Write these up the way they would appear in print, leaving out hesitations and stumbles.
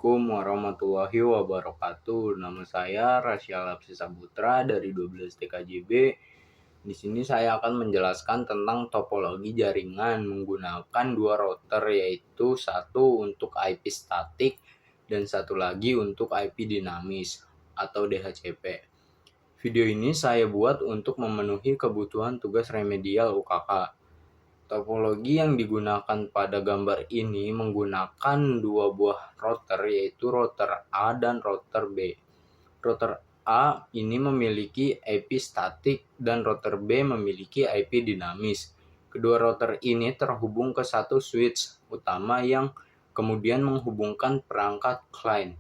Assalamualaikum warahmatullahi wabarakatuh. Nama saya Rasya Lapsi Saputra dari 12 TKJB. Di sini saya akan menjelaskan tentang topologi jaringan menggunakan dua router, yaitu satu untuk IP statik dan satu lagi untuk IP dinamis atau DHCP. Video ini saya buat untuk memenuhi kebutuhan tugas remedial UKK. Topologi yang digunakan pada gambar ini menggunakan dua buah router, yaitu router A dan router B. Router A ini memiliki IP statik dan router B memiliki IP dinamis. Kedua router ini terhubung ke satu switch utama yang kemudian menghubungkan perangkat klien,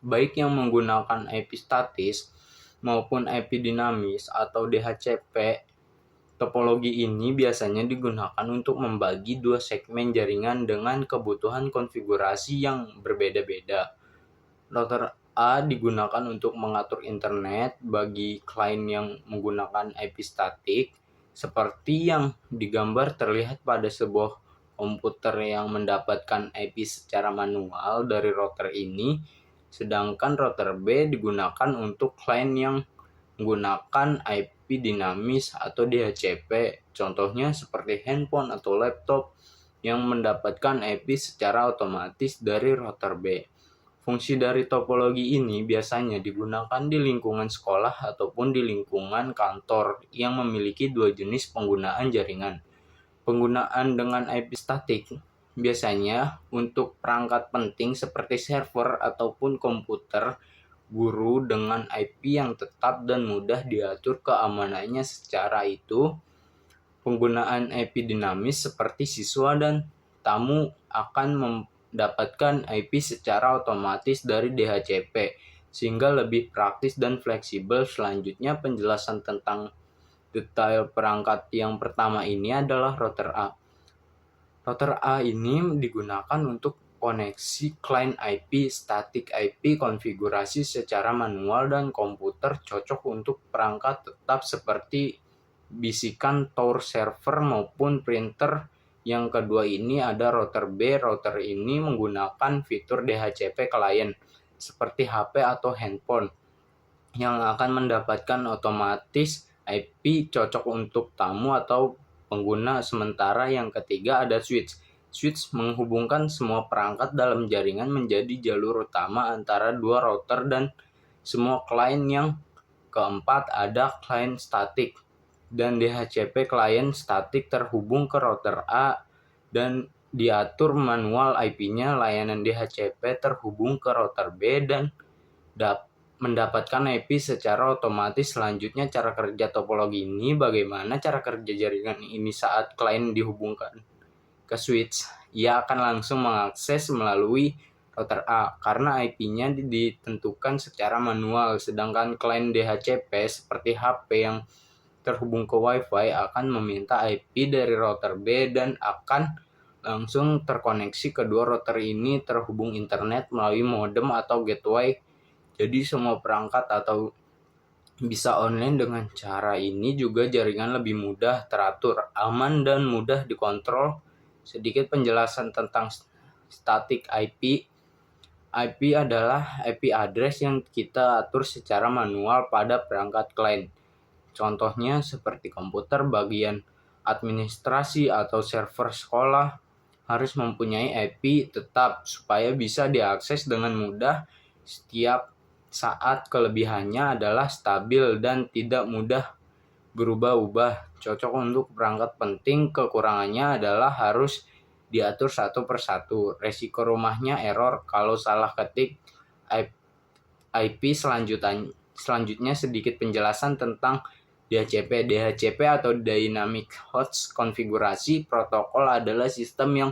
baik yang menggunakan IP statis maupun IP dinamis atau DHCP. Topologi ini biasanya digunakan untuk membagi dua segmen jaringan dengan kebutuhan konfigurasi yang berbeda-beda. Router A digunakan untuk mengatur internet bagi klien yang menggunakan IP statik, seperti yang digambar terlihat pada sebuah komputer yang mendapatkan IP secara manual dari router ini, sedangkan router B digunakan untuk klien yang menggunakan IP dinamis atau DHCP, contohnya seperti handphone atau laptop yang mendapatkan IP secara otomatis dari router B. Fungsi dari topologi ini biasanya digunakan di lingkungan sekolah ataupun di lingkungan kantor yang memiliki dua jenis penggunaan jaringan. Penggunaan dengan IP statik biasanya untuk perangkat penting seperti server ataupun komputer guru dengan IP yang tetap dan mudah diatur keamanannya. Secara itu, penggunaan IP dinamis seperti siswa dan tamu akan mendapatkan IP secara otomatis dari DHCP, sehingga lebih praktis dan fleksibel. Selanjutnya, penjelasan tentang detail perangkat yang pertama ini adalah router A. Router A ini digunakan untuk koneksi client IP, static IP, konfigurasi secara manual, dan komputer cocok untuk perangkat tetap seperti bisikan tower server maupun printer. Yang kedua ini ada router B. Router ini menggunakan fitur DHCP client seperti HP atau handphone yang akan mendapatkan otomatis IP cocok untuk tamu atau pengguna. Sementara yang ketiga ada switch. Switch menghubungkan semua perangkat dalam jaringan menjadi jalur utama antara dua router dan semua klien. Yang keempat ada klien statik dan DHCP. Klien statik terhubung ke router A dan diatur manual IP-nya. Layanan DHCP terhubung ke router B dan mendapatkan IP secara otomatis. Selanjutnya, cara kerja topologi ini. Bagaimana cara kerja jaringan ini saat klien dihubungkan ke switch? Ia akan langsung mengakses melalui router A karena IP-nya ditentukan secara manual, sedangkan klien DHCP seperti HP yang terhubung ke Wi-Fi akan meminta IP dari router B dan akan langsung terkoneksi. Kedua router ini terhubung internet melalui modem atau gateway, jadi semua perangkat atau bisa online. Dengan cara ini juga jaringan lebih mudah teratur, aman, dan mudah dikontrol. Sedikit penjelasan tentang static IP. IP adalah IP address yang kita atur secara manual pada perangkat klien. Contohnya seperti komputer, bagian administrasi, atau server sekolah harus mempunyai IP tetap supaya bisa diakses dengan mudah setiap saat. Kelebihannya adalah stabil dan tidak mudah berubah-ubah, cocok untuk perangkat penting. Kekurangannya adalah harus diatur satu persatu. Resiko rumahnya error kalau salah ketik IP. Selanjutnya sedikit penjelasan tentang DHCP. DHCP atau Dynamic Host Konfigurasi Protokol adalah sistem yang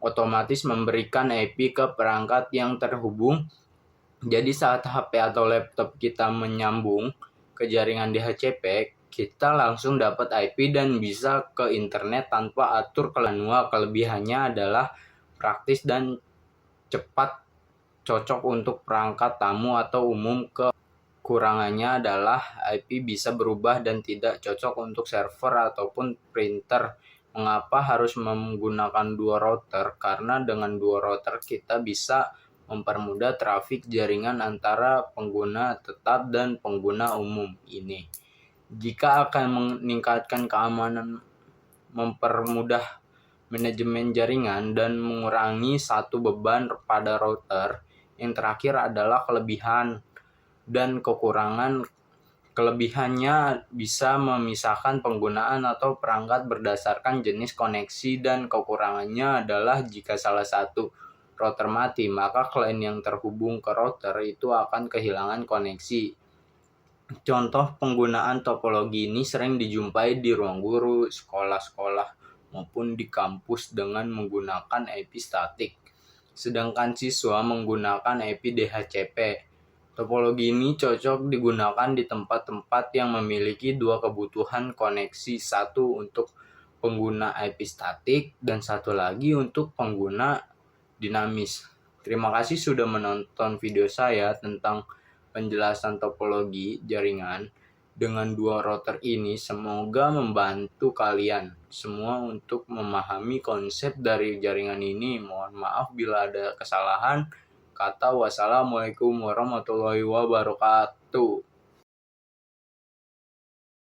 otomatis memberikan IP ke perangkat yang terhubung. Jadi saat HP atau laptop kita menyambung ke jaringan DHCP, kita langsung dapat IP dan bisa ke internet tanpa atur manual. Kelebihannya adalah praktis dan cepat, cocok untuk perangkat tamu atau umum. Kekurangannya adalah IP bisa berubah dan tidak cocok untuk server ataupun printer. Mengapa harus menggunakan dua router? Karena dengan dua router kita bisa mempermudah trafik jaringan antara pengguna tetap dan pengguna umum ini. Jika akan meningkatkan keamanan, mempermudah manajemen jaringan, dan mengurangi satu beban pada router. Yang terakhir adalah kelebihan dan kekurangan. Kelebihannya bisa memisahkan penggunaan atau perangkat berdasarkan jenis koneksi, dan kekurangannya adalah jika salah satu router mati, maka klien yang terhubung ke router itu akan kehilangan koneksi. Contoh penggunaan topologi ini sering dijumpai di ruang guru, sekolah-sekolah, maupun di kampus dengan menggunakan IP statik. Sedangkan siswa menggunakan IP DHCP. Topologi ini cocok digunakan di tempat-tempat yang memiliki dua kebutuhan koneksi, satu untuk pengguna IP statik dan satu lagi untuk pengguna dinamis. Terima kasih sudah menonton video saya tentang penjelasan topologi jaringan dengan dua router ini. Semoga membantu kalian semua untuk memahami konsep dari jaringan ini. Mohon maaf bila ada kesalahan kata. Wassalamualaikum warahmatullahi wabarakatuh.